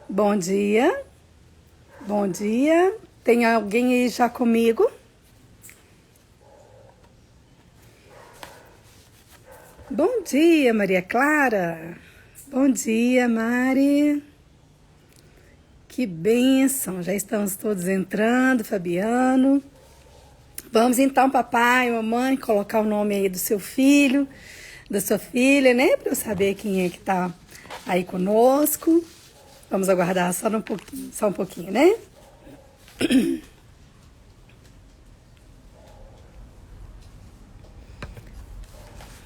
Bom dia, bom dia. Tem alguém aí já comigo? Bom dia, Maria Clara. Bom dia, Mari. Que bênção, já estamos todos entrando, Fabiano. Vamos então, papai, mamãe, colocar o nome aí do seu filho, da sua filha, né? Para eu saber quem é que tá aí conosco. Vamos aguardar só um pouquinho, né?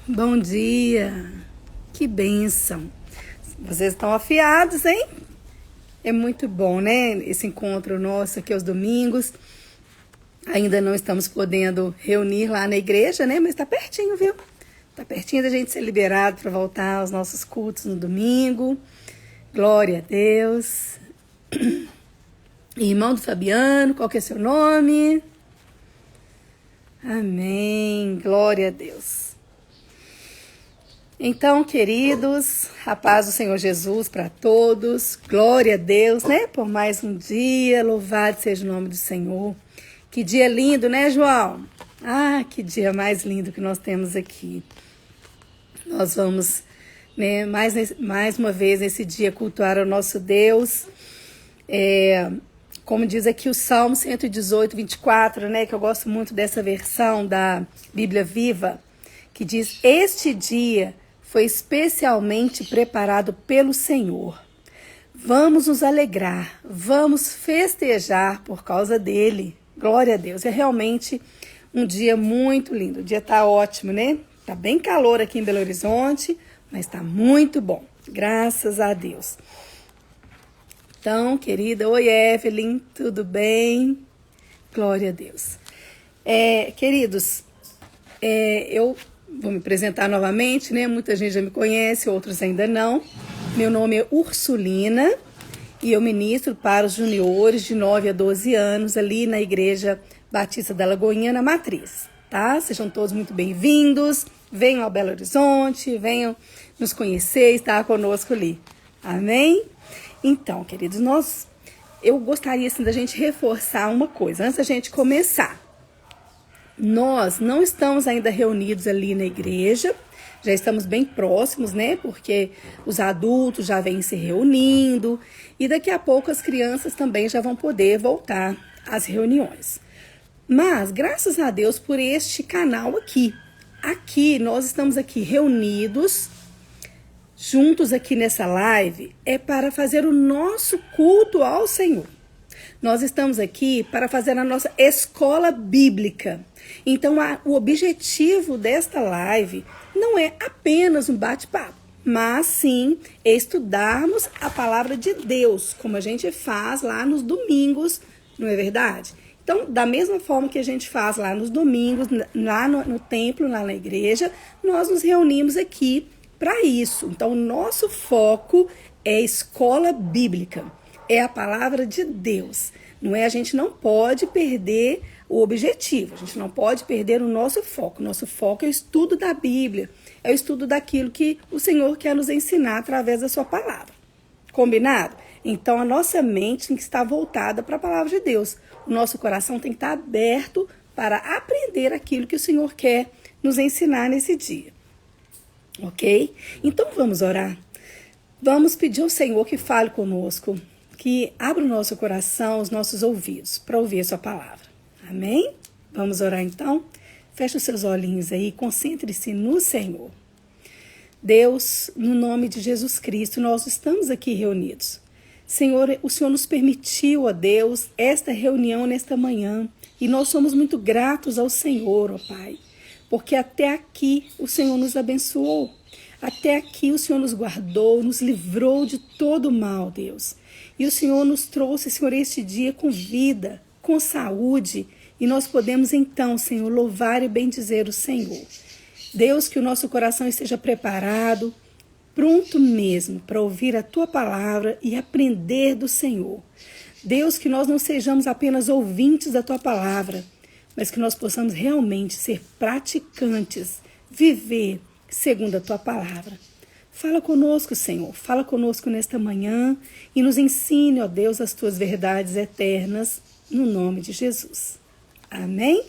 Bom dia, que bênção. Vocês estão afiados, hein? É muito bom, né? Esse encontro nosso aqui aos domingos. Ainda não estamos podendo reunir lá na igreja, né? Mas tá pertinho, viu? Tá pertinho da gente ser liberado para voltar aos nossos cultos no domingo. Glória a Deus. Irmão do Fabiano, qual que é seu nome? Amém. Glória a Deus. Então, queridos, a paz do Senhor Jesus para todos. Glória a Deus, né? Por mais um dia, louvado seja o nome do Senhor. Que dia lindo, né, João? Ah, que dia mais lindo que nós temos aqui. Nós vamos, né, mais uma vez nesse dia cultuar o nosso Deus. Como diz aqui o Salmo 118, 24, né, que eu gosto muito dessa versão da Bíblia Viva, que diz: este dia foi especialmente preparado pelo Senhor. Vamos nos alegrar, vamos festejar por causa dele. Glória a Deus. É realmente um dia muito lindo. O dia tá ótimo, né? Tá bem calor aqui em Belo Horizonte, mas tá muito bom. Graças a Deus. Então, querida, oi Evelyn, tudo bem? Glória a Deus. Queridos, eu vou me apresentar novamente, né? Muita gente já me conhece, outros ainda não. Meu nome é Ursulina e eu ministro para os juniores de 9 a 12 anos ali na Igreja Batista da Lagoinha, na Matriz, tá? Sejam todos muito bem-vindos, venham ao Belo Horizonte, venham nos conhecer, estar conosco ali. Amém? Então, queridos, eu gostaria assim, da gente reforçar uma coisa, antes da gente começar. Nós não estamos ainda reunidos ali na igreja, já estamos bem próximos, né? Porque os adultos já vêm se reunindo e daqui a pouco as crianças também já vão poder voltar às reuniões. Mas, graças a Deus por este canal aqui. Aqui, nós estamos aqui reunidos, juntos aqui nessa live, é para fazer o nosso culto ao Senhor. Nós estamos aqui para fazer a nossa escola bíblica. Então, o objetivo desta live não é apenas um bate-papo, mas sim estudarmos a palavra de Deus, como a gente faz lá nos domingos, não é verdade? Então, da mesma forma que a gente faz lá nos domingos, lá no templo, lá na igreja, nós nos reunimos aqui para isso. Então, o nosso foco é escola bíblica. É a palavra de Deus, não é? A gente não pode perder o objetivo, a gente não pode perder o nosso foco. Nosso foco é o estudo da Bíblia, é o estudo daquilo que o Senhor quer nos ensinar através da sua palavra. Combinado? Então, a nossa mente tem que estar voltada para a palavra de Deus. O nosso coração tem que estar aberto para aprender aquilo que o Senhor quer nos ensinar nesse dia. Ok? Então, vamos orar. Vamos pedir ao Senhor que fale conosco, que abra o nosso coração, os nossos ouvidos, para ouvir a sua palavra. Amém? Vamos orar então? Feche os seus olhinhos aí, concentre-se no Senhor. Deus, no nome de Jesus Cristo, nós estamos aqui reunidos. Senhor, o Senhor nos permitiu, ó Deus, esta reunião nesta manhã, e nós somos muito gratos ao Senhor, ó Pai, porque até aqui o Senhor nos abençoou. Até aqui o Senhor nos guardou, nos livrou de todo o mal, Deus. E o Senhor nos trouxe, Senhor, este dia com vida, com saúde. E nós podemos então, Senhor, louvar e bendizer o Senhor. Deus, que o nosso coração esteja preparado, pronto mesmo para ouvir a Tua palavra e aprender do Senhor. Deus, que nós não sejamos apenas ouvintes da Tua palavra, mas que nós possamos realmente ser praticantes, viver segundo a Tua palavra. Fala conosco, Senhor. Fala conosco nesta manhã e nos ensine, ó Deus, as tuas verdades eternas, no nome de Jesus. Amém?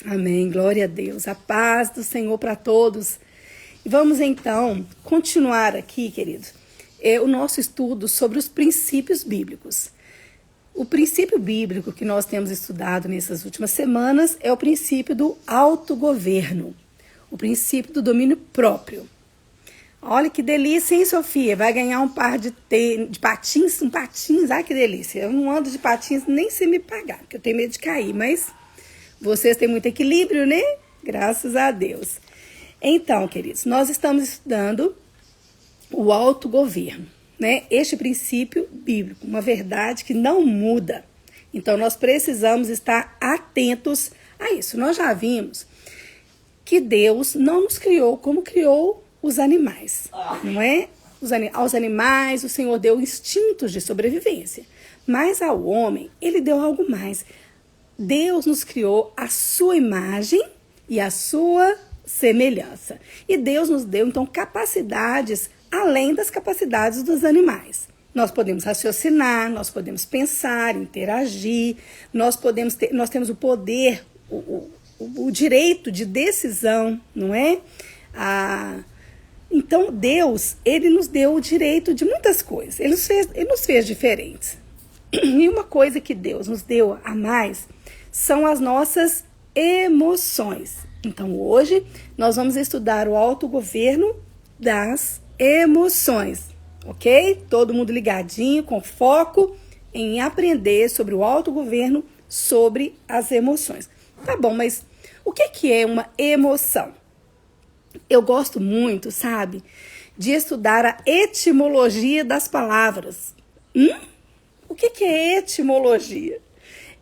Amém. Glória a Deus. A paz do Senhor para todos. E vamos então continuar aqui, queridos, o nosso estudo sobre os princípios bíblicos. O princípio bíblico que nós temos estudado nessas últimas semanas é o princípio do autogoverno, o princípio do domínio próprio. Olha que delícia, hein, Sofia? Vai ganhar um par de patins, ai que delícia. Eu não ando de patins nem se me pagar, porque eu tenho medo de cair, mas vocês têm muito equilíbrio, né? Graças a Deus. Então, queridos, nós estamos estudando o autogoverno, né? Este princípio bíblico, uma verdade que não muda. Então, nós precisamos estar atentos a isso. Nós já vimos que Deus não nos criou como criou os animais, não é? Aos animais, o Senhor deu instintos de sobrevivência. Mas ao homem, ele deu algo mais. Deus nos criou a sua imagem e a sua semelhança. E Deus nos deu, então, capacidades além das capacidades dos animais. Nós podemos raciocinar, nós podemos pensar, interagir, nós temos o poder, o direito de decisão, não é? Então, Deus, ele nos deu o direito de muitas coisas. Ele nos fez diferentes. E uma coisa que Deus nos deu a mais são as nossas emoções. Então, hoje, nós vamos estudar o autogoverno das emoções, ok? Todo mundo ligadinho, com foco em aprender sobre o autogoverno, sobre as emoções. Tá bom, mas o que é uma emoção? Eu gosto muito, sabe, de estudar a etimologia das palavras. O que é etimologia?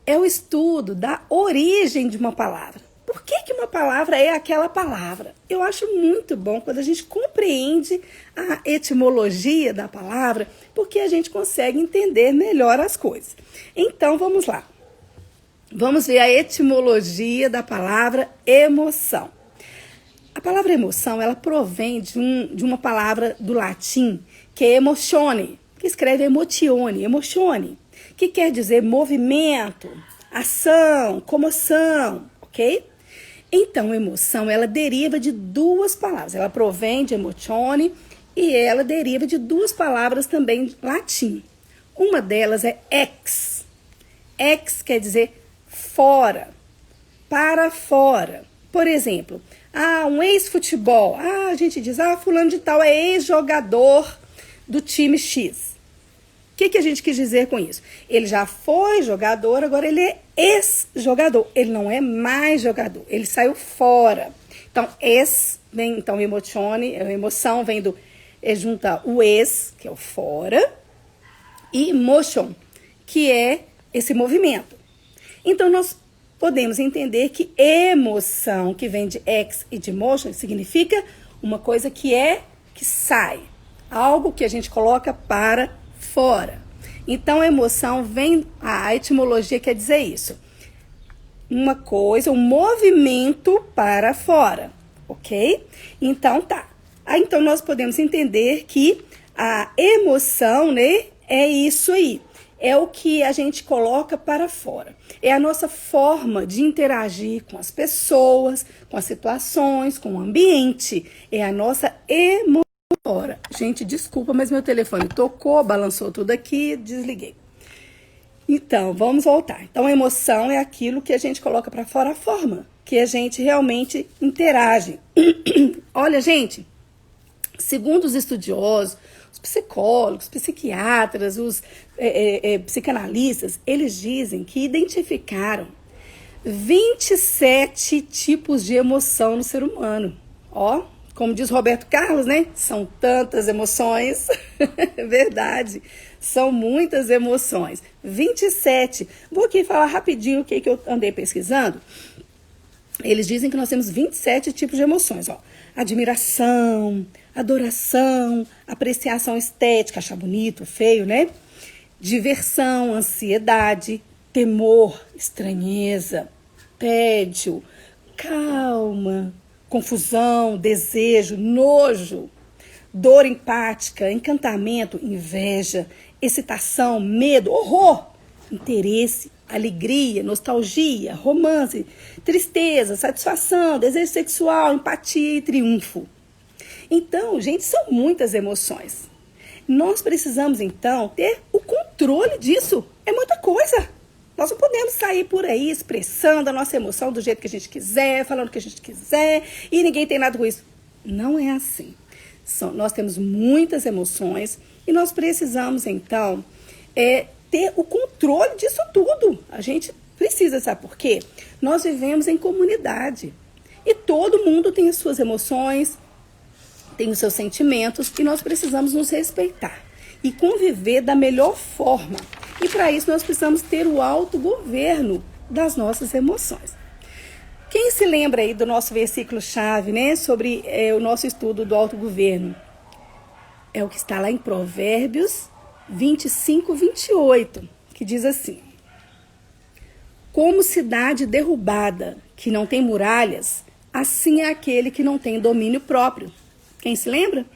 É o estudo da origem de uma palavra. Por que uma palavra é aquela palavra? Eu acho muito bom quando a gente compreende a etimologia da palavra, porque a gente consegue entender melhor as coisas. Então, vamos lá. Vamos ver a etimologia da palavra emoção. A palavra emoção, ela provém de uma palavra do latim, que é emotione, que escreve emotione, que quer dizer movimento, ação, comoção, ok? Então, emoção, ela deriva de duas palavras. Ela provém de emotione e ela deriva de duas palavras também em latim. Uma delas é ex. Ex quer dizer fora, para fora. Por exemplo, um ex-futebol. A gente diz, fulano de tal é ex-jogador do time X. O que a gente quis dizer com isso? Ele já foi jogador, agora ele é ex-jogador. Ele não é mais jogador, ele saiu fora. Então, emotione, a emoção vem junta o ex, que é o fora, e motion, que é esse movimento. Então, nós podemos entender que emoção, que vem de ex e de motion, significa uma coisa que sai. Algo que a gente coloca para fora. Então, a emoção a etimologia quer dizer isso. Uma coisa, um movimento para fora, ok? Então, tá. Então, nós podemos entender que a emoção, né, é isso aí. É o que a gente coloca para fora. É a nossa forma de interagir com as pessoas, com as situações, com o ambiente. É a nossa emoção. Gente, desculpa, mas meu telefone tocou, balançou tudo aqui, desliguei. Então, vamos voltar. Então, a emoção é aquilo que a gente coloca para fora, a forma que a gente realmente interage. Olha, gente, segundo os estudiosos, os psicólogos, psiquiatras, os psicanalistas, eles dizem que identificaram 27 tipos de emoção no ser humano. Ó, como diz Roberto Carlos, né? São tantas emoções. Verdade. São muitas emoções. 27. Vou aqui falar rapidinho o que eu andei pesquisando. Eles dizem que nós temos 27 tipos de emoções. Ó. Admiração, adoração, apreciação estética, achar bonito, feio, né? Diversão, ansiedade, temor, estranheza, tédio, calma, confusão, desejo, nojo, dor empática, encantamento, inveja, excitação, medo, horror, interesse, alegria, nostalgia, romance, tristeza, satisfação, desejo sexual, empatia e triunfo. Então, gente, são muitas emoções. Nós precisamos, então, ter o controle disso. É muita coisa. Nós não podemos sair por aí expressando a nossa emoção do jeito que a gente quiser, falando o que a gente quiser, e ninguém tem nada com isso. Não é assim. Nós temos muitas emoções e nós precisamos, então, ter o controle disso tudo. A gente precisa, sabe por quê? Nós vivemos em comunidade e todo mundo tem as suas emoções, tem os seus sentimentos e nós precisamos nos respeitar e conviver da melhor forma. E para isso nós precisamos ter o autogoverno das nossas emoções. Quem se lembra aí do nosso versículo-chave, né, sobre o nosso estudo do autogoverno? É o que está lá em Provérbios 25, 28, que diz assim: como cidade derrubada, que não tem muralhas, assim é aquele que não tem domínio próprio. Quem se lembra?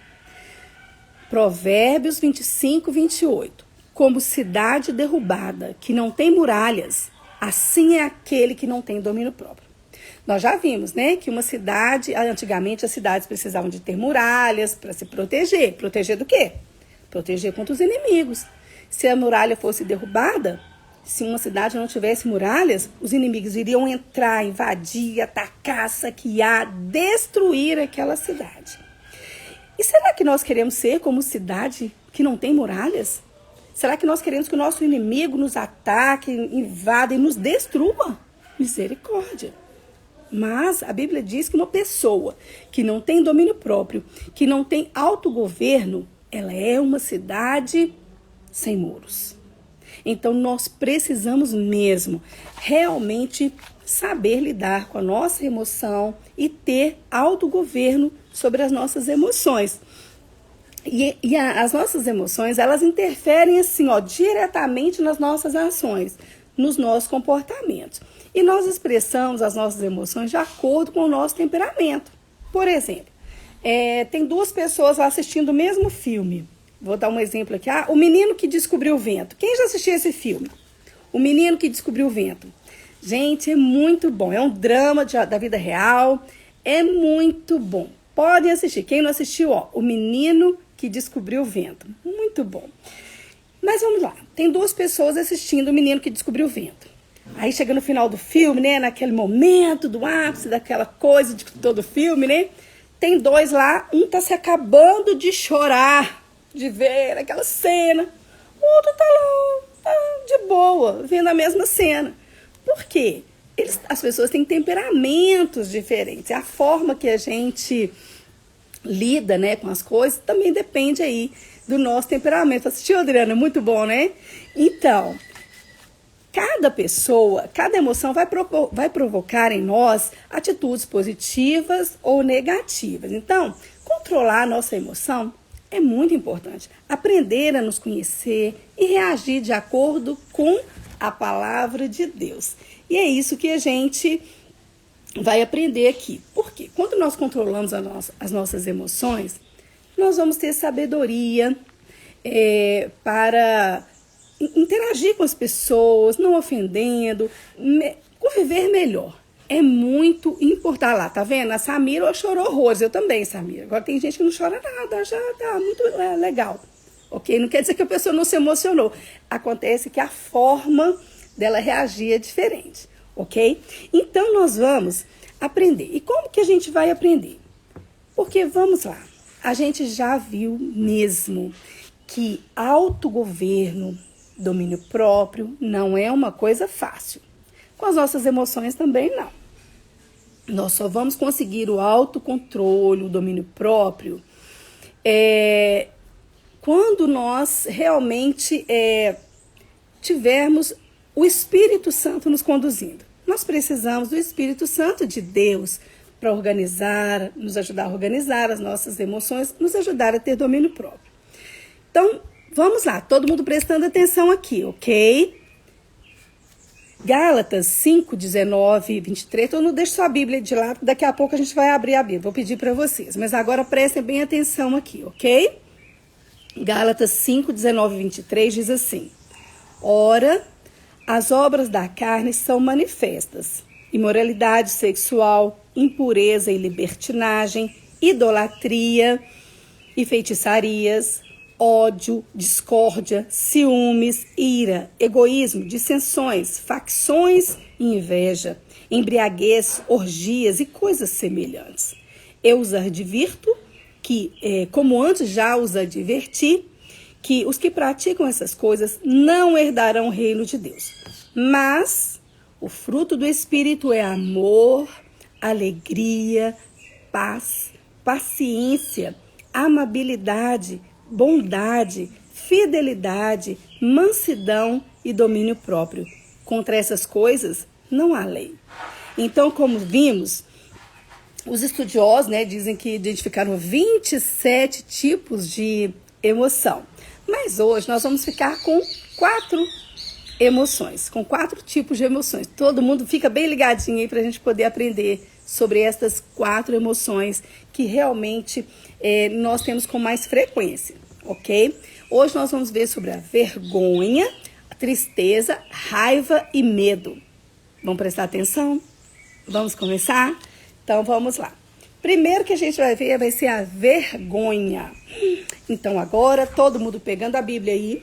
Provérbios 25, 28. Como cidade derrubada, que não tem muralhas, assim é aquele que não tem domínio próprio. Nós já vimos, né, que uma cidade, antigamente as cidades precisavam de ter muralhas para se proteger. Proteger do quê? Proteger contra os inimigos. Se a muralha fosse derrubada, se uma cidade não tivesse muralhas, os inimigos iriam entrar, invadir, atacar, saquear, destruir aquela cidade. E será que nós queremos ser como cidade que não tem muralhas? Será que nós queremos que o nosso inimigo nos ataque, invada e nos destrua? Misericórdia. Mas a Bíblia diz que uma pessoa que não tem domínio próprio, que não tem autogoverno, ela é uma cidade sem muros. Então nós precisamos mesmo realmente saber lidar com a nossa emoção e ter autogoverno sobre as nossas emoções. E as nossas emoções, elas interferem assim, diretamente nas nossas ações, nos nossos comportamentos. E nós expressamos as nossas emoções de acordo com o nosso temperamento. Por exemplo, tem duas pessoas lá assistindo o mesmo filme. Vou dar um exemplo aqui. O Menino que Descobriu o Vento. Quem já assistiu esse filme? O Menino que Descobriu o Vento. Gente, é muito bom. É um drama da vida real. É muito bom. Podem assistir. Quem não assistiu, O Menino que Descobriu o Vento. Muito bom. Mas vamos lá. Tem duas pessoas assistindo O Menino que Descobriu o Vento. Aí chega no final do filme, né? Naquele momento do ápice, daquela coisa de todo filme, né? Tem dois lá. Um tá se acabando de chorar, de ver aquela cena. O outro tá lá, tá de boa, vendo a mesma cena. Por quê? As pessoas têm temperamentos diferentes. A forma que a gente lida, né, com as coisas também depende aí do nosso temperamento. Assistiu, Adriana? Muito bom, né? Então, cada pessoa, cada emoção vai provocar em nós atitudes positivas ou negativas. Então, controlar a nossa emoção é muito importante. Aprender a nos conhecer e reagir de acordo com a palavra de Deus. E é isso que a gente vai aprender aqui. Por quê? Quando nós controlamos as nossas emoções, nós vamos ter sabedoria para interagir com as pessoas, não ofendendo, conviver melhor. É muito importante. Lá, tá vendo? A Samira chorou horrores. Eu também, Samira. Agora tem gente que não chora nada, já tá muito legal. Ok? Não quer dizer que a pessoa não se emocionou. Acontece que a forma dela reagir é diferente. Ok? Então, nós vamos aprender. E como que a gente vai aprender? Porque, vamos lá, a gente já viu mesmo que autogoverno, domínio próprio, não é uma coisa fácil. Com as nossas emoções também não. Nós só vamos conseguir o autocontrole, o domínio próprio, quando nós realmente tivermos o Espírito Santo nos conduzindo. Nós precisamos do Espírito Santo de Deus para organizar, nos ajudar a organizar as nossas emoções, nos ajudar a ter domínio próprio. Então, vamos lá, todo mundo prestando atenção aqui, ok? Gálatas 5, 19 e 23. Então não deixe sua Bíblia de lado, daqui a pouco a gente vai abrir a Bíblia. Vou pedir para vocês, mas agora prestem bem atenção aqui, ok? Gálatas 5, 19 e 23 diz assim: ora, as obras da carne são manifestas: imoralidade sexual, impureza e libertinagem, idolatria e feitiçarias, ódio, discórdia, ciúmes, ira, egoísmo, dissensões, facções e inveja, embriaguez, orgias e coisas semelhantes. Eu os advirto que, como antes já os adverti, que os que praticam essas coisas não herdarão o reino de Deus. Mas o fruto do Espírito é amor, alegria, paz, paciência, amabilidade, bondade, fidelidade, mansidão e domínio próprio. Contra essas coisas não há lei. Então, como vimos, os estudiosos, dizem que identificaram 27 tipos de emoção. Mas hoje nós vamos ficar com 4 emoções, com 4 tipos de emoções. Todo mundo fica bem ligadinho aí para a gente poder aprender sobre essas 4 emoções que realmente nós temos com mais frequência, ok? Hoje nós vamos ver sobre a vergonha, a tristeza, raiva e medo. Vamos prestar atenção? Vamos começar? Então vamos lá. Primeiro que a gente vai ver vai ser a vergonha. Então agora todo mundo pegando a Bíblia aí,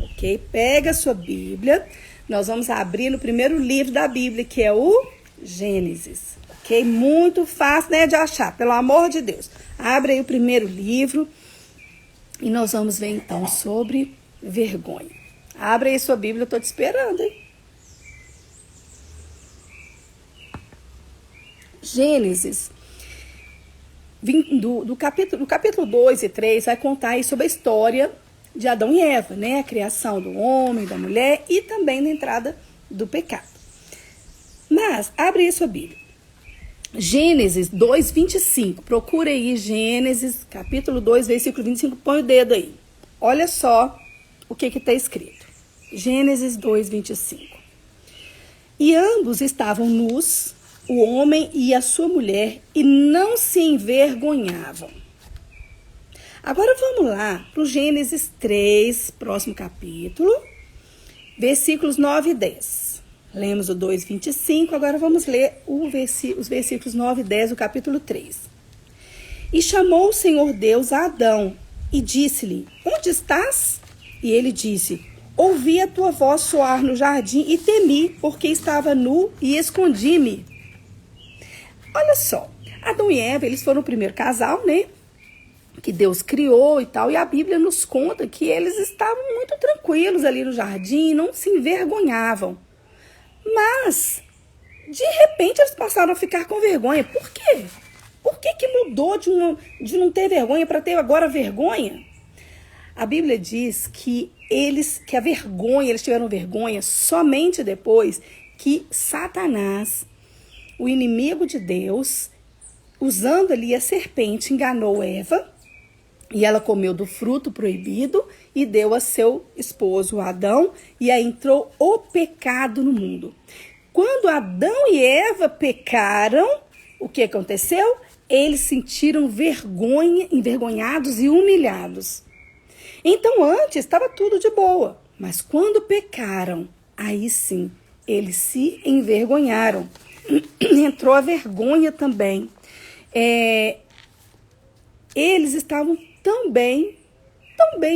ok? Pega a sua Bíblia. Nós vamos abrir no primeiro livro da Bíblia, que é o Gênesis. Ok? Muito fácil, de achar, pelo amor de Deus. Abre aí o primeiro livro e nós vamos ver então sobre vergonha. Abre aí sua Bíblia, eu estou te esperando, hein? Gênesis, do capítulo 2 e 3, vai contar aí sobre a história de Adão e Eva, a criação do homem, da mulher e também na entrada do pecado. Mas, abre aí sua Bíblia. Gênesis 2, 25. Procura aí Gênesis, capítulo 2, versículo 25. Põe o dedo aí. Olha só o que está escrito. Gênesis 2, 25. E ambos estavam nus, o homem e a sua mulher, e não se envergonhavam. Agora vamos lá para o Gênesis 3, próximo capítulo, versículos 9 e 10. Lemos o 2, 25, agora vamos ler os versículos 9 e 10 do capítulo 3. E chamou o Senhor Deus a Adão e disse-lhe: onde estás? E ele disse: ouvi a tua voz soar no jardim e temi, porque estava nu e escondi-me. Olha só, Adão e Eva, eles foram o primeiro casal, que Deus criou e tal, e a Bíblia nos conta que eles estavam muito tranquilos ali no jardim, não se envergonhavam. Mas, de repente, eles passaram a ficar com vergonha. Por quê? Por que mudou de não ter vergonha para ter agora vergonha? A Bíblia diz que eles tiveram vergonha somente depois que Satanás, o inimigo de Deus, usando ali a serpente, enganou Eva, e ela comeu do fruto proibido e deu a seu esposo Adão, e aí entrou o pecado no mundo. Quando Adão e Eva pecaram, o que aconteceu? Eles sentiram vergonha, envergonhados e humilhados. Então antes estava tudo de boa, mas quando pecaram, aí sim, eles se envergonharam. Entrou a vergonha também. Eles estavam tão bem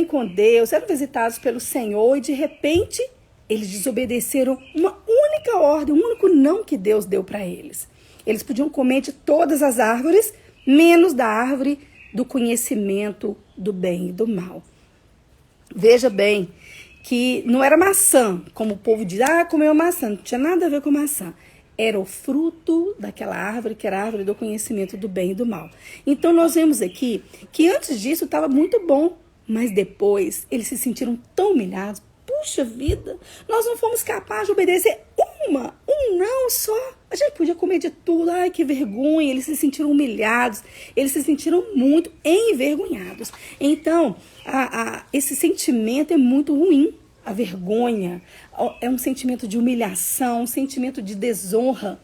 com Deus, eram visitados pelo Senhor e de repente eles desobedeceram uma única ordem, um único não que Deus deu para eles. Eles podiam comer de todas as árvores, menos da árvore do conhecimento do bem e do mal. Veja bem que não era maçã, como o povo diz, comeu maçã, não tinha nada a ver com maçã. Era o fruto daquela árvore, que era a árvore do conhecimento do bem e do mal. Então, nós vemos aqui que antes disso estava muito bom, mas depois eles se sentiram tão humilhados. Puxa vida, nós não fomos capazes de obedecer um não só. A gente podia comer de tudo, ai que vergonha. Eles se sentiram humilhados, eles se sentiram muito envergonhados. Então, esse sentimento é muito ruim, a vergonha, é um sentimento de humilhação, um sentimento de desonra.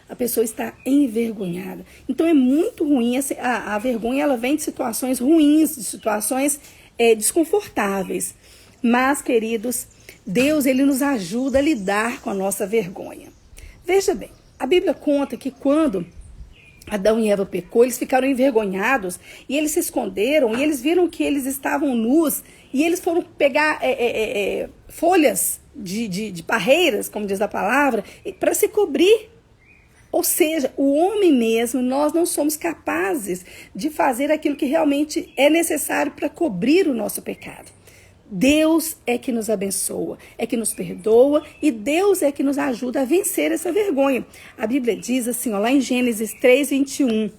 A pessoa está envergonhada. Então é muito ruim, a vergonha ela vem de situações ruins, de situações desconfortáveis. Mas, queridos, Deus ele nos ajuda a lidar com a nossa vergonha. Veja bem, a Bíblia conta que quando Adão e Eva pecou, eles ficaram envergonhados e eles se esconderam e eles viram que eles estavam nus e eles foram pegar folhas de parreiras, como diz a palavra, para se cobrir. Ou seja, o homem mesmo, nós não somos capazes de fazer aquilo que realmente é necessário para cobrir o nosso pecado. Deus é que nos abençoa, é que nos perdoa e Deus é que nos ajuda a vencer essa vergonha. A Bíblia diz assim, lá em Gênesis 3:21,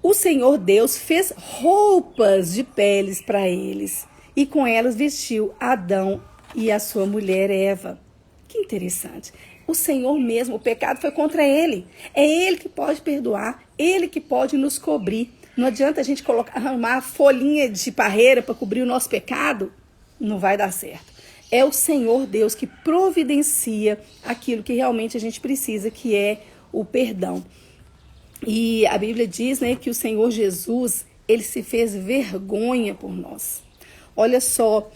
o Senhor Deus fez roupas de peles para eles e com elas vestiu Adão e a sua mulher Eva. Que interessante. O Senhor mesmo, o pecado foi contra ele. É ele que pode perdoar, ele que pode nos cobrir. Não adianta a gente arrumar folhinha de parreira para cobrir o nosso pecado. Não vai dar certo. É o Senhor Deus que providencia aquilo que realmente a gente precisa, que é o perdão. E a Bíblia diz, né, que o Senhor Jesus, ele se fez vergonha por nós. Olha só,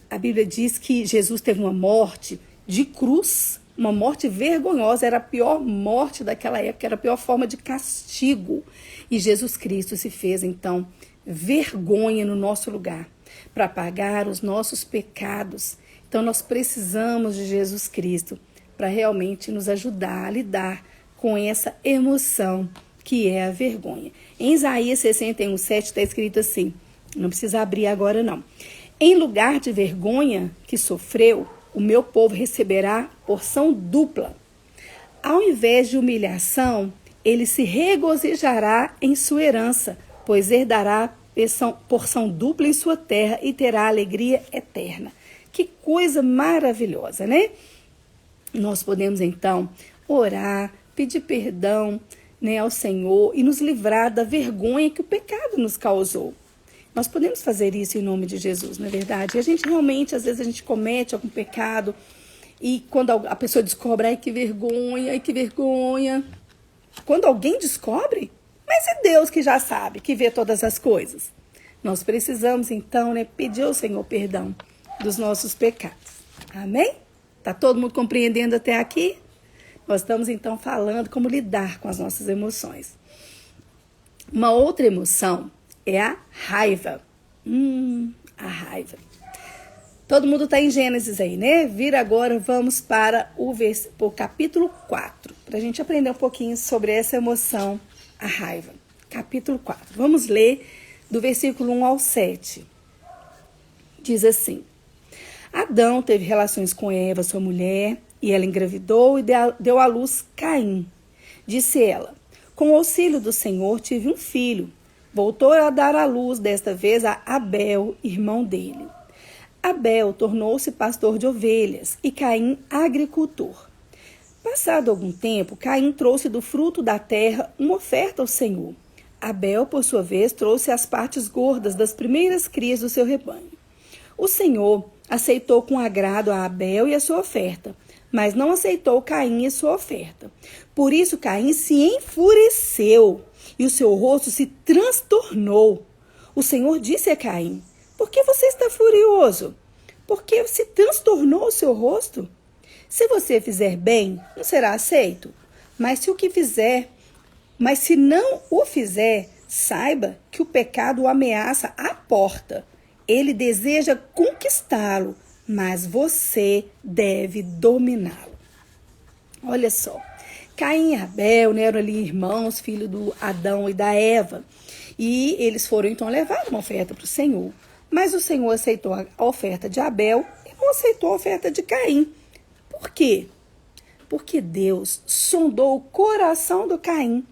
a Bíblia diz que Jesus teve uma morte de cruz, uma morte vergonhosa, era a pior morte daquela época, era a pior forma de castigo. E Jesus Cristo se fez, então, vergonha no nosso lugar, para pagar os nossos pecados. Então, nós precisamos de Jesus Cristo para realmente nos ajudar a lidar com essa emoção que é a vergonha. Em Isaías 61:7 está escrito assim, não precisa abrir agora não. Em lugar de vergonha que sofreu, o meu povo receberá porção dupla. Ao invés de humilhação, ele se regozijará em sua herança, pois herdará porção dupla em sua terra e terá alegria eterna. Que coisa maravilhosa, né? Nós podemos, então, orar, pedir perdão, né, ao Senhor e nos livrar da vergonha que o pecado nos causou. Nós podemos fazer isso em nome de Jesus, não é verdade? E a gente realmente, às vezes, a gente comete algum pecado e quando a pessoa descobre, ai que vergonha, ai que vergonha. Quando alguém descobre, mas é Deus que já sabe, que vê todas as coisas. Nós precisamos, então, né, pedir ao Senhor perdão dos nossos pecados. Amém? Tá todo mundo compreendendo até aqui? Nós estamos, então, falando como lidar com as nossas emoções. Uma outra emoção é a raiva. A raiva. Todo mundo está em Gênesis aí, né? Vira agora, vamos para o capítulo 4, para a gente aprender um pouquinho sobre essa emoção, a raiva. Capítulo 4. Vamos ler do versículo 1 ao 7. Diz assim, Adão teve relações com Eva, sua mulher, e ela engravidou e deu à luz Caim. Disse ela, com o auxílio do Senhor tive um filho. Voltou a dar à luz, desta vez, a Abel, irmão dele. Abel tornou-se pastor de ovelhas e Caim agricultor. Passado algum tempo, Caim trouxe do fruto da terra uma oferta ao Senhor. Abel, por sua vez, trouxe as partes gordas das primeiras crias do seu rebanho. O Senhor aceitou com agrado a Abel e a sua oferta, mas não aceitou Caim e a sua oferta. Por isso, Caim se enfureceu e o seu rosto se transtornou. O Senhor disse a Caim, por que você está furioso? Por que se transtornou o seu rosto? Se você fizer bem, não será aceito. Mas se não o fizer, saiba que o pecado o ameaça à porta. Ele deseja conquistá-lo, mas você deve dominá-lo. Olha só. Caim e Abel, né, eram ali irmãos, filho do Adão e da Eva. E eles foram então levar uma oferta para o Senhor. Mas o Senhor aceitou a oferta de Abel e não aceitou a oferta de Caim. Por quê? Porque Deus sondou o coração do Caim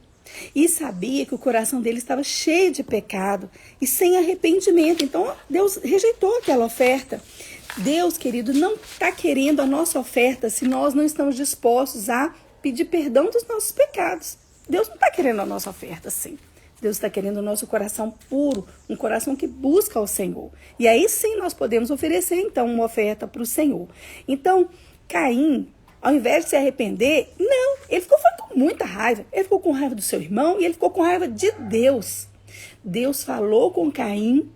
e sabia que o coração dele estava cheio de pecado e sem arrependimento. Então Deus rejeitou aquela oferta. Deus, querido, não está querendo a nossa oferta se nós não estamos dispostos a pedir perdão dos nossos pecados. Deus não está querendo a nossa oferta, sim. Deus está querendo o nosso coração puro, um coração que busca o Senhor. E aí sim nós podemos oferecer, então, uma oferta para o Senhor. Então, Caim, ao invés de se arrepender, não, ele foi com muita raiva. Ele ficou com raiva do seu irmão e ele ficou com raiva de Deus. Deus falou com Caim,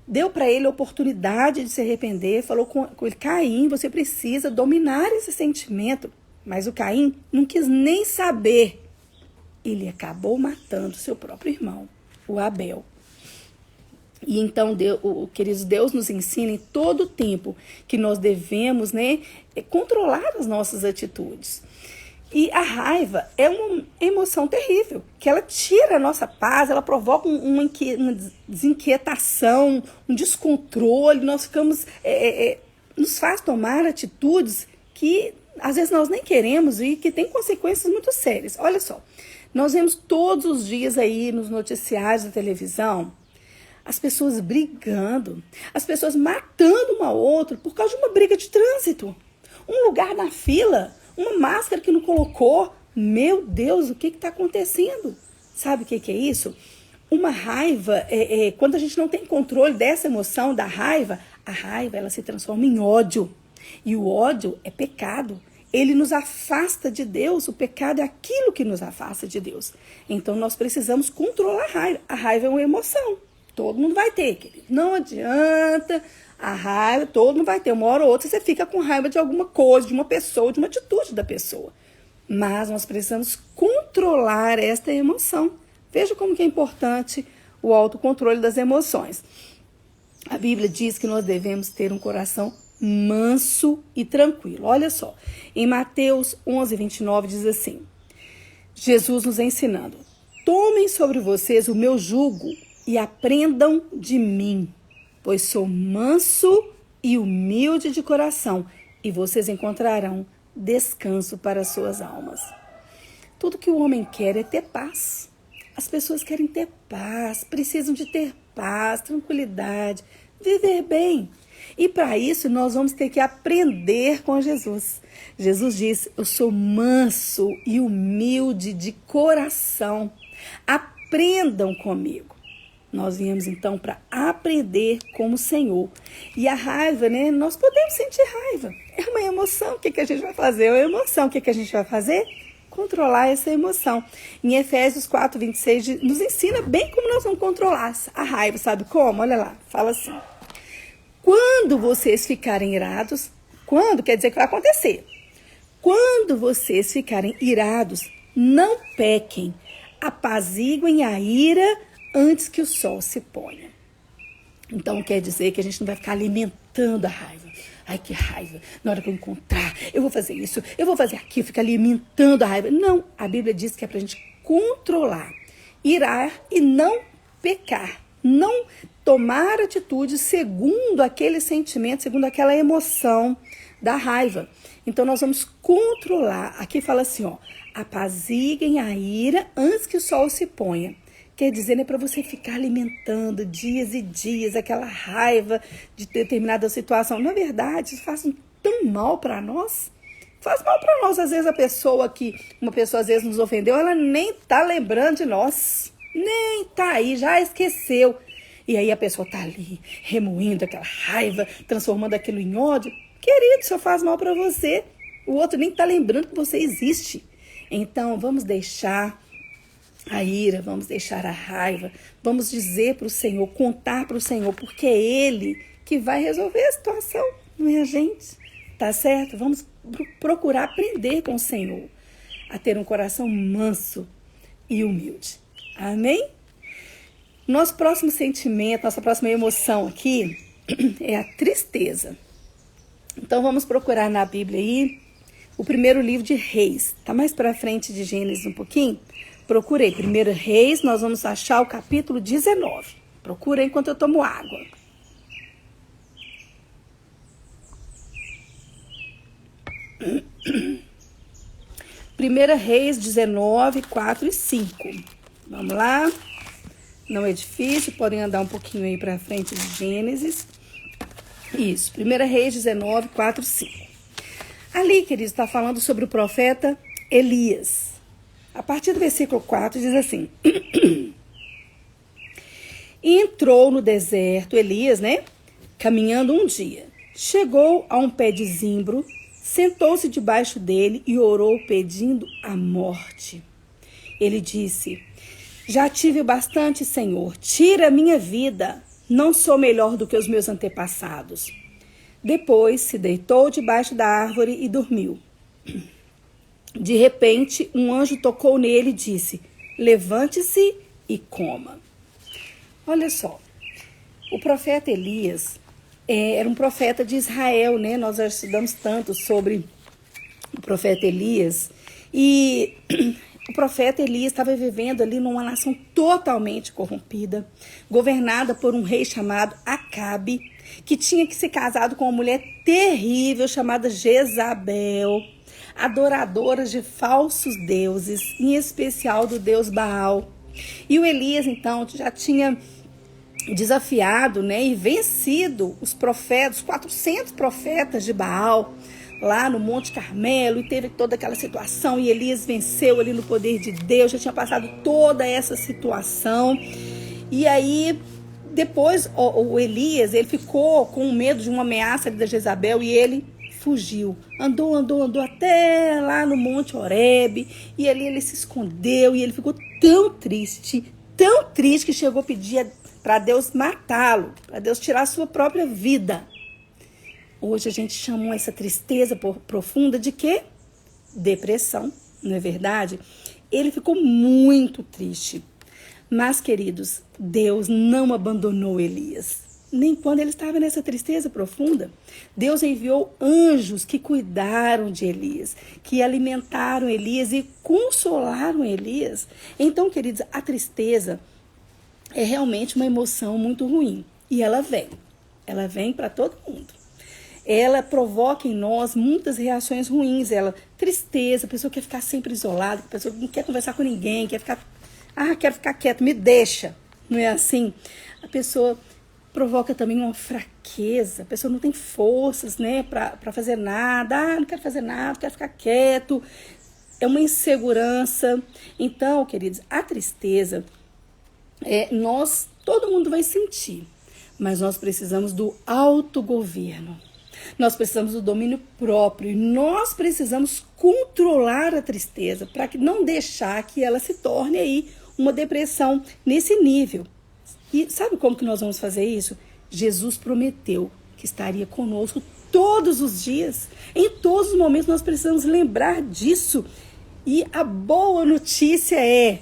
deu para ele a oportunidade de se arrepender, falou com ele: Caim, você precisa dominar esse sentimento. Mas o Caim não quis nem saber. Ele acabou matando seu próprio irmão, o Abel. E então, queridos, Deus nos ensina em todo o tempo que nós devemos, controlar as nossas atitudes. E a raiva é uma emoção terrível, que ela tira a nossa paz, ela provoca uma desinquietação, um descontrole, nós ficamos, nos faz tomar atitudes que às vezes nós nem queremos e que tem consequências muito sérias. Olha só, nós vemos todos os dias aí nos noticiários da televisão as pessoas brigando, as pessoas matando um ao outro por causa de uma briga de trânsito. Um lugar na fila, uma máscara que não colocou. Meu Deus, o que está acontecendo? Sabe o que é isso? Uma raiva, quando a gente não tem controle dessa emoção, da raiva, a raiva ela se transforma em ódio. E o ódio é pecado. Ele nos afasta de Deus. O pecado é aquilo que nos afasta de Deus. Então nós precisamos controlar a raiva. A raiva é uma emoção. Todo mundo vai ter, querido. Não adianta. A raiva, todo mundo vai ter. Uma hora ou outra você fica com raiva de alguma coisa, de uma pessoa, de uma atitude da pessoa. Mas nós precisamos controlar esta emoção. Veja como que é importante o autocontrole das emoções. A Bíblia diz que nós devemos ter um coração manso e tranquilo. Olha só, em Mateus 11:29 diz assim, Jesus nos ensinando: tomem sobre vocês o meu jugo e aprendam de mim, pois sou manso e humilde de coração, e vocês encontrarão descanso para as suas almas. Tudo que o homem quer é ter paz. As pessoas querem ter paz, precisam de ter paz, tranquilidade, viver bem. E para isso nós vamos ter que aprender com Jesus. Jesus disse: eu sou manso e humilde de coração. Aprendam comigo. Nós viemos então para aprender com o Senhor. E a raiva, nós podemos sentir raiva. É uma emoção. O que a gente vai fazer? É uma emoção. O que a gente vai fazer? Controlar essa emoção. Em Efésios 4:26 nos ensina bem como nós vamos controlar a raiva. Sabe como? Olha lá, fala assim: quando vocês ficarem irados, quando quer dizer que vai acontecer. Quando vocês ficarem irados, não pequem, apaziguem a ira antes que o sol se ponha. Então quer dizer que a gente não vai ficar alimentando a raiva. Ai, que raiva, na hora que eu encontrar, eu vou fazer isso, eu vou fazer aquilo, ficar alimentando a raiva. Não, a Bíblia diz que é pra gente controlar, irar e não pecar. Não tomar atitude segundo aquele sentimento, segundo aquela emoção da raiva. Então nós vamos controlar. Aqui fala assim, apaziguem a ira antes que o sol se ponha. Quer dizer, para você ficar alimentando dias e dias aquela raiva de determinada situação. Na verdade, isso faz tão mal para nós. Faz mal para nós. Às vezes uma pessoa às vezes nos ofendeu, ela nem tá lembrando de nós. Nem tá aí, já esqueceu. E aí a pessoa tá ali, remoendo aquela raiva, transformando aquilo em ódio. Querido, isso faz mal para você. O outro nem tá lembrando que você existe. Então, vamos deixar a ira, vamos deixar a raiva, vamos dizer para o Senhor, contar para o Senhor, porque é Ele que vai resolver a situação, não é a gente, tá certo? Vamos procurar aprender com o Senhor, a ter um coração manso e humilde, amém? Nosso próximo sentimento, nossa próxima emoção aqui é a tristeza. Então vamos procurar na Bíblia aí o primeiro livro de Reis, tá mais para frente de Gênesis um pouquinho? Procurei, 1 Reis, nós vamos achar o capítulo 19. Procura enquanto eu tomo água. Primeira Reis 19, 4 e 5. Vamos lá. Não é difícil, podem andar um pouquinho aí para frente de Gênesis. Isso, 1 Reis 19, 4 e 5. Ali, queridos, está falando sobre o profeta Elias. A partir do versículo 4 diz assim: E entrou no deserto, Elias, né? Caminhando um dia. Chegou a um pé de zimbro, sentou-se debaixo dele e orou pedindo a morte. Ele disse: já tive bastante, Senhor, tira a minha vida. Não sou melhor do que os meus antepassados. Depois se deitou debaixo da árvore e dormiu. De repente, um anjo tocou nele e disse: levante-se e coma. Olha só, o profeta Elias era um profeta de Israel, né? Nós já estudamos tanto sobre o profeta Elias. E o profeta Elias estava vivendo ali numa nação totalmente corrompida, governada por um rei chamado Acabe, que tinha que ser casado com uma mulher terrível chamada Jezabel, adoradora de falsos deuses, em especial do deus Baal. E o Elias, então, já tinha desafiado, né, e vencido os profetas, 400 profetas de Baal, lá no Monte Carmelo, e teve toda aquela situação, e Elias venceu ali no poder de Deus, já tinha passado toda essa situação. E aí, depois, o Elias, ele ficou com medo de uma ameaça da Jezabel, e ele fugiu, andou até lá no Monte Horebe, e ali ele se escondeu, e ele ficou tão triste que chegou a pedir para Deus matá-lo, para Deus tirar a sua própria vida. Hoje a gente chamou essa tristeza profunda de quê? Depressão, não é verdade? Ele ficou muito triste. Mas, queridos, Deus não abandonou Elias, nem quando ele estava nessa tristeza profunda. Deus enviou anjos que cuidaram de Elias, que alimentaram Elias e consolaram Elias. Então, queridos, a tristeza é realmente uma emoção muito ruim. E ela vem para todo mundo. Ela provoca em nós muitas reações ruins. Tristeza, a pessoa quer ficar sempre isolada, a pessoa não quer conversar com ninguém, quero ficar quieto, me deixa. Não é assim? A pessoa provoca também uma fraqueza, a pessoa não tem forças, né, para fazer nada. Não quero fazer nada, quero ficar quieto. É uma insegurança. Então, queridos, a tristeza, todo mundo vai sentir, mas nós precisamos do autogoverno. Nós precisamos do domínio próprio e nós precisamos controlar a tristeza para não deixar que ela se torne aí uma depressão nesse nível. E sabe como que nós vamos fazer isso? Jesus prometeu que estaria conosco todos os dias. Em todos os momentos nós precisamos lembrar disso. E a boa notícia é: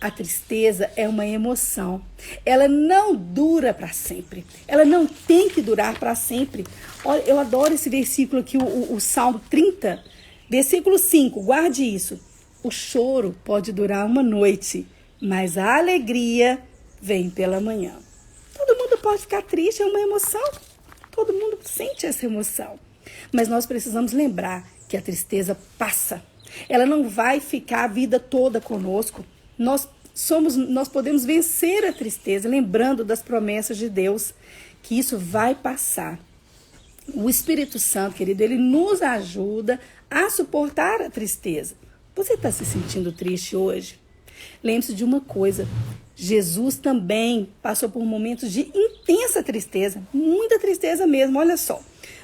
a tristeza é uma emoção. Ela não dura para sempre. Ela não tem que durar para sempre. Olha, eu adoro esse versículo aqui, o Salmo 30, versículo 5. Guarde isso. O choro pode durar uma noite, mas a alegria vem pela manhã. Todo mundo pode ficar triste, é uma emoção. Todo mundo sente essa emoção. Mas nós precisamos lembrar que a tristeza passa. Ela não vai ficar a vida toda conosco. Nós podemos vencer a tristeza, lembrando das promessas de Deus, que isso vai passar. O Espírito Santo, querido, ele nos ajuda a suportar a tristeza. Você está se sentindo triste hoje? Lembre-se de uma coisa: Jesus também passou por momentos de intensa tristeza, muita tristeza mesmo. Olha só,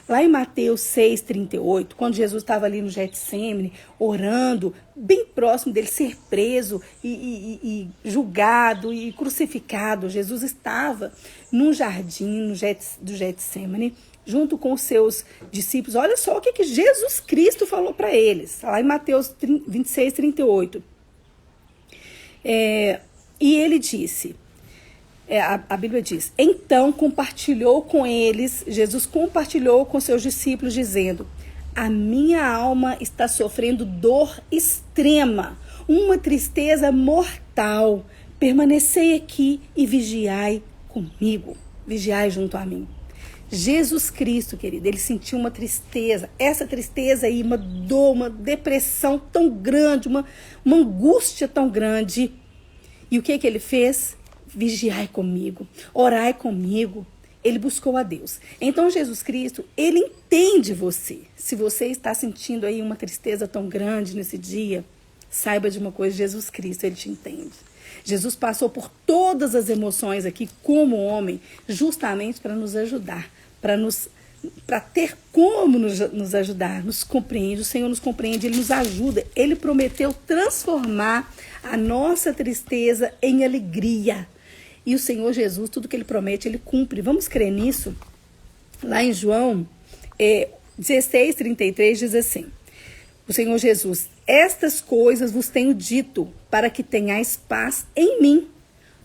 lá em Mateus 6,38, quando Jesus estava ali no Getsêmani, orando, bem próximo dele ser preso e julgado e crucificado, Jesus estava num jardim do Getsêmani, junto com os seus discípulos. Olha só o que Jesus Cristo falou para eles, lá em Mateus 26,38. E ele disse, a Bíblia diz: então compartilhou com eles, Jesus compartilhou com seus discípulos, dizendo: a minha alma está sofrendo dor extrema, uma tristeza mortal. Permanecei aqui e vigiai comigo, vigiai junto a mim. Jesus Cristo, querido, ele sentiu uma tristeza, essa tristeza aí, uma dor, uma depressão tão grande, uma angústia tão grande. E o que ele fez? Vigiai comigo, orai comigo. Ele buscou a Deus. Então Jesus Cristo, ele entende você. Se você está sentindo aí uma tristeza tão grande nesse dia, saiba de uma coisa: Jesus Cristo, ele te entende. Jesus passou por todas as emoções aqui como homem, justamente para nos ajudar, para ter como nos ajudar, nos compreende, o Senhor nos compreende, Ele nos ajuda. Ele prometeu transformar a nossa tristeza em alegria. E o Senhor Jesus, tudo que Ele promete, Ele cumpre. Vamos crer nisso? Lá em João 16:33 diz assim, o Senhor Jesus, estas coisas vos tenho dito, para que tenhais paz em mim.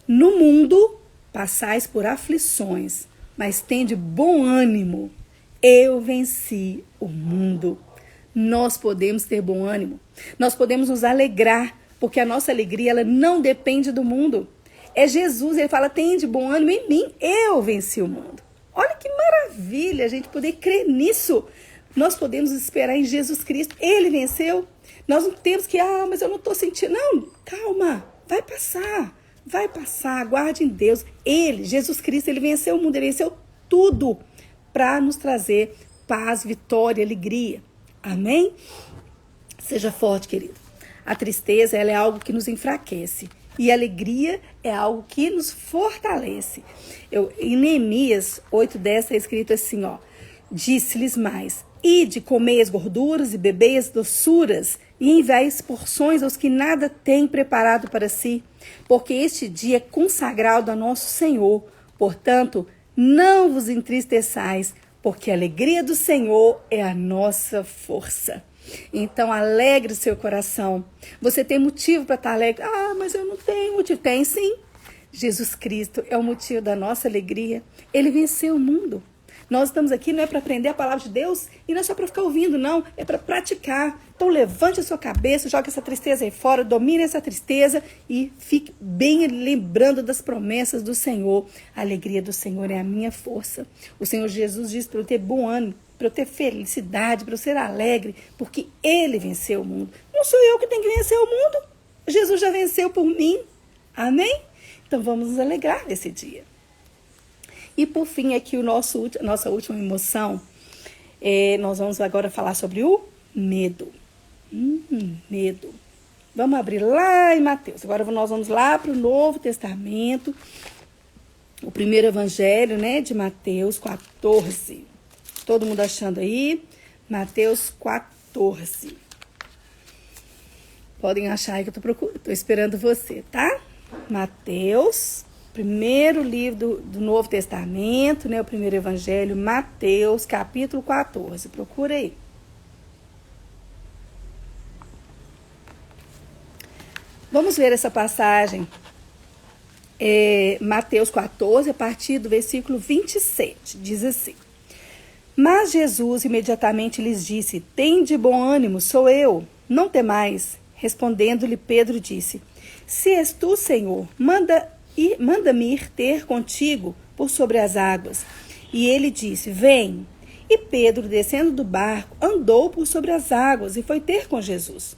No mundo passais por aflições, mas tende bom ânimo. Eu venci o mundo. Nós podemos ter bom ânimo. Nós podemos nos alegrar, porque a nossa alegria ela não depende do mundo. É Jesus, ele fala, tende bom ânimo em mim. Eu venci o mundo. Olha que maravilha a gente poder crer nisso. Nós podemos esperar em Jesus Cristo. Ele venceu. Nós não temos que, mas eu não estou sentindo. Não, calma, vai passar, aguarde em Deus. Ele, Jesus Cristo, ele venceu o mundo, ele venceu tudo para nos trazer paz, vitória, alegria. Amém? Seja forte, querido. A tristeza, ela é algo que nos enfraquece. E a alegria é algo que nos fortalece. Em Neemias 8:10 está escrito assim, disse-lhes mais, ide, comeis gorduras e bebeis doçuras, e enviais porções aos que nada têm preparado para si, porque este dia é consagrado a nosso Senhor. Portanto, não vos entristeçais, porque a alegria do Senhor é a nossa força. Então, alegre o seu coração. Você tem motivo para estar alegre? Mas eu não tenho motivo. Tem sim. Jesus Cristo é o motivo da nossa alegria. Ele venceu o mundo. Nós estamos aqui não é para aprender a palavra de Deus e não é só para ficar ouvindo, não. É para praticar. Então, levante a sua cabeça, jogue essa tristeza aí fora, domine essa tristeza e fique bem lembrando das promessas do Senhor. A alegria do Senhor é a minha força. O Senhor Jesus diz para eu ter bom ânimo, para eu ter felicidade, para eu ser alegre, porque Ele venceu o mundo. Não sou eu que tenho que vencer o mundo. Jesus já venceu por mim. Amém? Então, vamos nos alegrar nesse dia. E por fim, aqui nossa última emoção, nós vamos agora falar sobre o medo. Medo. Vamos abrir lá em Mateus. Agora nós vamos lá para o Novo Testamento, o primeiro evangelho, de Mateus 14. Todo mundo achando aí? Mateus 14. Podem achar aí que eu estou esperando você, tá? Mateus, primeiro livro do Novo Testamento, o primeiro evangelho, Mateus, capítulo 14. Procura aí. Vamos ver essa passagem. Mateus 14, a partir do versículo 27. Diz assim. Mas Jesus imediatamente lhes disse, tende bom ânimo, sou eu, não temais. Respondendo-lhe Pedro disse, se és tu, Senhor, manda-me ir ter contigo por sobre as águas. E ele disse, vem. E Pedro, descendo do barco, andou por sobre as águas e foi ter com Jesus.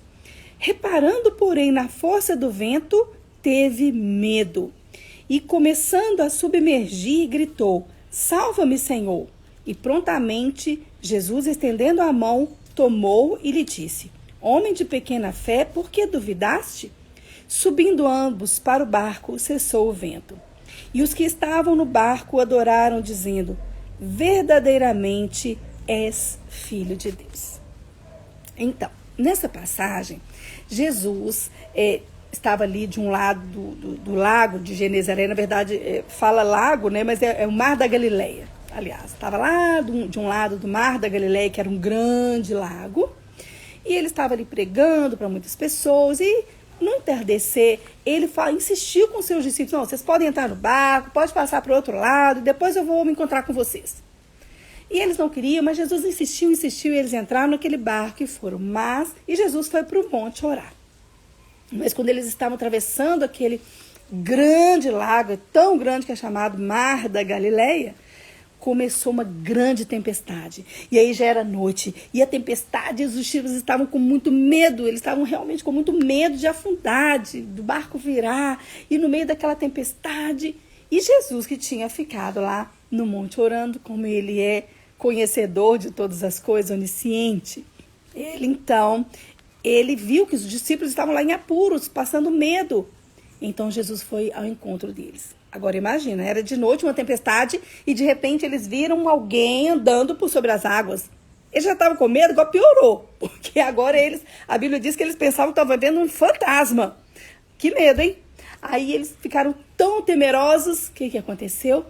Reparando, porém, na força do vento, teve medo. E começando a submergir, gritou, salva-me, Senhor. E prontamente, Jesus, estendendo a mão, tomou e lhe disse, homem de pequena fé, por que duvidaste? Subindo ambos para o barco, cessou o vento. E os que estavam no barco adoraram, dizendo, verdadeiramente és filho de Deus. Então, nessa passagem, Jesus estava ali de um lado do lago de Genezaré, na verdade, fala lago, mas é o Mar da Galileia. Aliás, estava lá de um lado do Mar da Galileia, que era um grande lago, e ele estava ali pregando para muitas pessoas, e no entardecer, ele insistiu com seus discípulos, não, vocês podem entrar no barco, pode passar para o outro lado, depois eu vou me encontrar com vocês. E eles não queriam, mas Jesus insistiu, e eles entraram naquele barco e foram. E Jesus foi para o monte orar. Mas quando eles estavam atravessando aquele grande lago, tão grande que é chamado Mar da Galileia, começou uma grande tempestade. E aí já era noite. E a tempestade, os discípulos estavam com muito medo. Eles estavam realmente com muito medo de afundar, do barco virar. E no meio daquela tempestade, e Jesus que tinha ficado lá no monte orando, como ele é conhecedor de todas as coisas, onisciente. Ele viu que os discípulos estavam lá em apuros, passando medo. Então Jesus foi ao encontro deles. Agora imagina, era de noite, uma tempestade, e de repente eles viram alguém andando por sobre as águas. Eles já estavam com medo, agora piorou, porque agora a Bíblia diz que eles pensavam que estavam vendo um fantasma. Que medo, hein? Aí eles ficaram tão temerosos, o que aconteceu?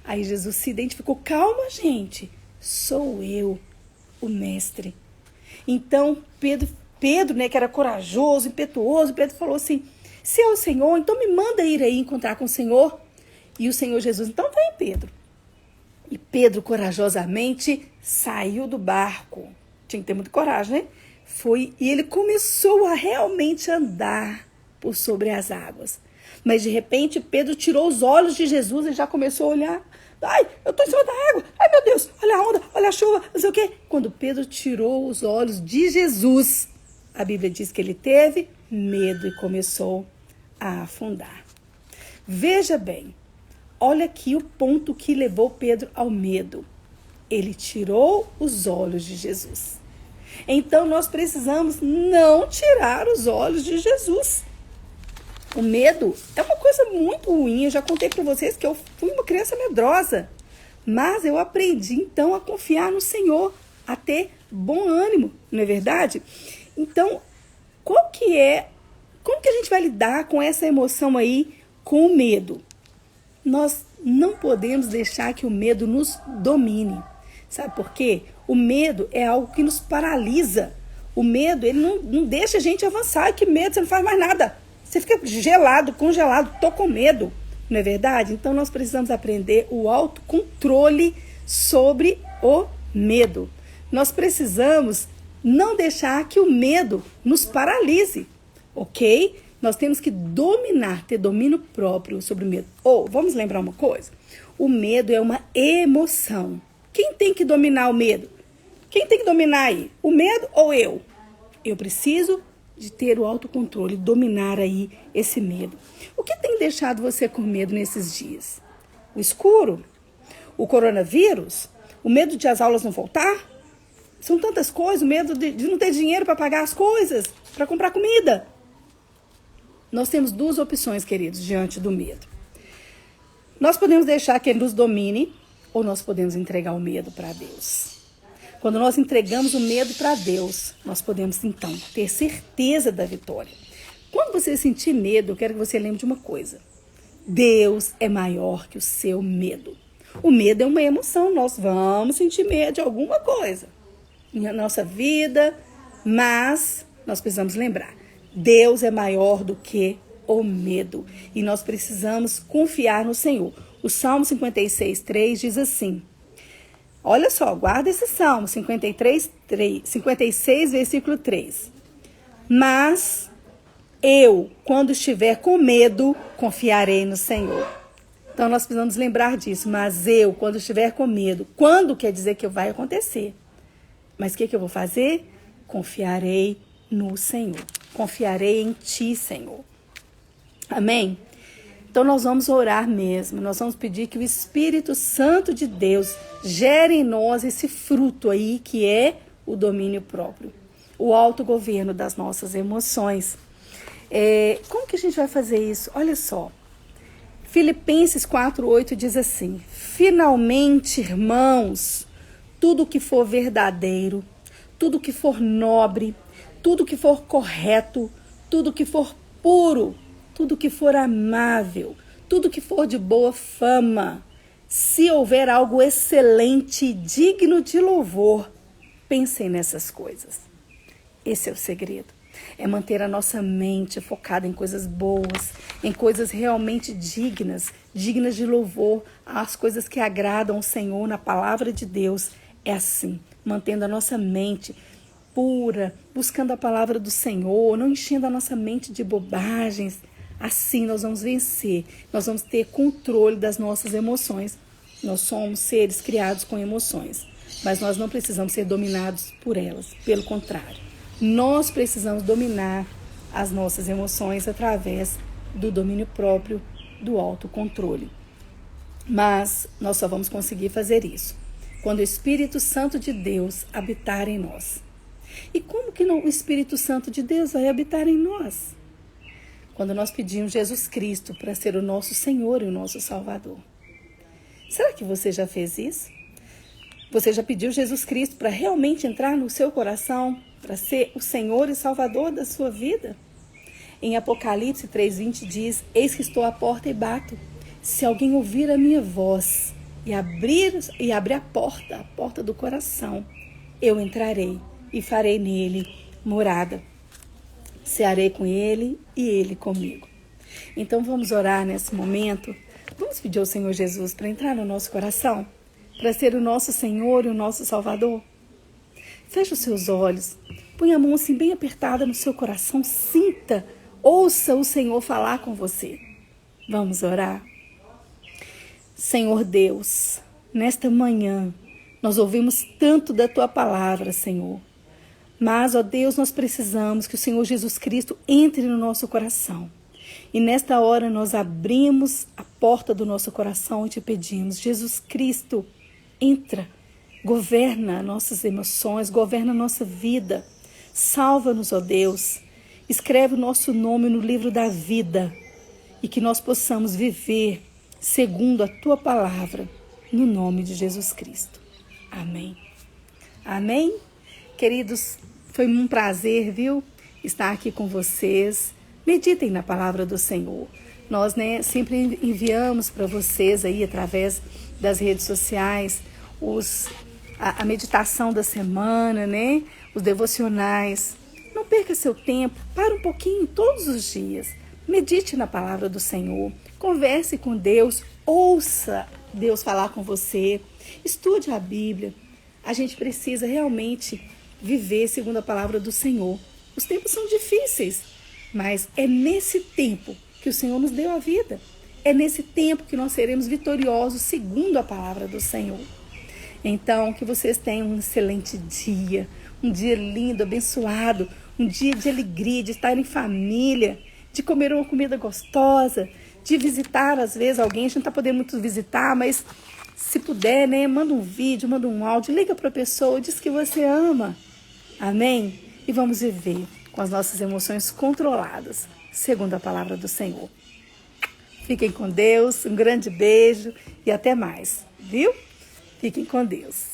Aí Jesus se identificou, calma gente, sou eu, o mestre. Então Pedro, né, que era corajoso, impetuoso, Pedro falou assim, se é o Senhor, então me manda ir aí encontrar com o Senhor. E o Senhor Jesus, então vem Pedro. E Pedro corajosamente saiu do barco. Tinha que ter muita coragem, né? Foi, e ele começou a realmente andar por sobre as águas. Mas de repente Pedro tirou os olhos de Jesus e já começou a olhar. Ai, eu estou em cima da água. Ai, meu Deus, olha a onda, olha a chuva, não sei o quê. Quando Pedro tirou os olhos de Jesus, a Bíblia diz que ele teve medo e começou a afundar. Veja bem, olha aqui o ponto que levou Pedro ao medo. Ele tirou os olhos de Jesus. Então nós precisamos não tirar os olhos de Jesus. O medo é uma coisa muito ruim. Eu já contei para vocês que eu fui uma criança medrosa. Mas eu aprendi então a confiar no Senhor, a ter bom ânimo, não é verdade? Então, como que a gente vai lidar com essa emoção aí, com o medo? Nós não podemos deixar que o medo nos domine. Sabe por quê? O medo é algo que nos paralisa. O medo, ele não deixa a gente avançar. Que medo, você não faz mais nada. Você fica gelado, congelado, tô com medo. Não é verdade? Então nós precisamos aprender o autocontrole sobre o medo. Nós precisamos não deixar que o medo nos paralise, ok? Nós temos que dominar, ter domínio próprio sobre o medo. Vamos lembrar uma coisa? O medo é uma emoção. Quem tem que dominar o medo? Quem tem que dominar aí? O medo ou eu? Eu preciso de ter o autocontrole, dominar aí esse medo. O que tem deixado você com medo nesses dias? O escuro? O coronavírus? O medo de as aulas não voltar? São tantas coisas, o medo de não ter dinheiro para pagar as coisas, para comprar comida. Nós temos duas opções, queridos, diante do medo. Nós podemos deixar que ele nos domine ou nós podemos entregar o medo para Deus. Quando nós entregamos o medo para Deus, nós podemos, então, ter certeza da vitória. Quando você sentir medo, eu quero que você lembre de uma coisa. Deus é maior que o seu medo. O medo é uma emoção, nós vamos sentir medo de alguma coisa na nossa vida, mas nós precisamos lembrar, Deus é maior do que o medo e nós precisamos confiar no Senhor. O Salmo 56:3 diz assim, olha só, guarda esse Salmo 56, versículo 3. Mas eu, quando estiver com medo, confiarei no Senhor. Então nós precisamos lembrar disso. Mas eu, quando estiver com medo, quando quer dizer que vai acontecer? Mas o que eu vou fazer? Confiarei no Senhor. Confiarei em Ti, Senhor. Amém? Então nós vamos orar mesmo. Nós vamos pedir que o Espírito Santo de Deus gere em nós esse fruto aí que é o domínio próprio. O autogoverno das nossas emoções. Como que a gente vai fazer isso? Olha só. Filipenses 4:8 diz assim, finalmente, irmãos, tudo que for verdadeiro, tudo que for nobre, tudo que for correto, tudo que for puro, tudo que for amável, tudo que for de boa fama, se houver algo excelente e digno de louvor, pensem nessas coisas. Esse é o segredo. É manter a nossa mente focada em coisas boas, em coisas realmente dignas de louvor, as coisas que agradam ao Senhor na palavra de Deus. É assim, mantendo a nossa mente pura, buscando a palavra do Senhor, não enchendo a nossa mente de bobagens. Assim nós vamos vencer, nós vamos ter controle das nossas emoções. Nós somos seres criados com emoções, mas nós não precisamos ser dominados por elas, pelo contrário. Nós precisamos dominar as nossas emoções através do domínio próprio, do autocontrole. Mas nós só vamos conseguir fazer isso quando o Espírito Santo de Deus habitar em nós. E como que o Espírito Santo de Deus vai habitar em nós? quando nós pedimos Jesus Cristo para ser o nosso Senhor e o nosso Salvador. Será que você já fez isso? Você já pediu Jesus Cristo para realmente entrar no seu coração, para ser o Senhor e Salvador da sua vida? Em Apocalipse 3:20 diz: eis que estou à porta e bato. Se alguém ouvir a minha voz e abrir a porta do coração, eu entrarei e farei nele morada. Cearei com ele e ele comigo. Então vamos orar nesse momento. Vamos pedir ao Senhor Jesus para entrar no nosso coração, para ser o nosso Senhor e o nosso Salvador. Feche os seus olhos, põe a mão assim bem apertada no seu coração, sinta, ouça o Senhor falar com você. Vamos orar? Senhor Deus, nesta manhã, nós ouvimos tanto da Tua palavra, Senhor. Mas, ó Deus, nós precisamos que o Senhor Jesus Cristo entre no nosso coração. E nesta hora nós abrimos a porta do nosso coração e te pedimos: Jesus Cristo, entra, governa nossas emoções, governa a nossa vida. Salva-nos, ó Deus. Escreve o nosso nome no livro da vida e que nós possamos viver segundo a Tua palavra, no nome de Jesus Cristo. Amém. Amém? Queridos, foi um prazer, viu, estar aqui com vocês. Meditem na palavra do Senhor. Nós, sempre enviamos para vocês aí, através das redes sociais, a meditação da semana, os devocionais. Não perca seu tempo, para um pouquinho todos os dias. Medite na palavra do Senhor, converse com Deus, ouça Deus falar com você, estude a Bíblia. A gente precisa realmente viver segundo a palavra do Senhor. Os tempos são difíceis, mas é nesse tempo que o Senhor nos deu a vida. É nesse tempo que nós seremos vitoriosos segundo a palavra do Senhor. Então, que vocês tenham um excelente dia, um dia lindo, abençoado, um dia de alegria, de estar em família, de comer uma comida gostosa, de visitar, às vezes, alguém. A gente não está podendo muito visitar, mas se puder, manda um vídeo, manda um áudio, liga para a pessoa, diz que você ama. Amém? E vamos viver com as nossas emoções controladas, segundo a palavra do Senhor. Fiquem com Deus, um grande beijo e até mais, viu? Fiquem com Deus.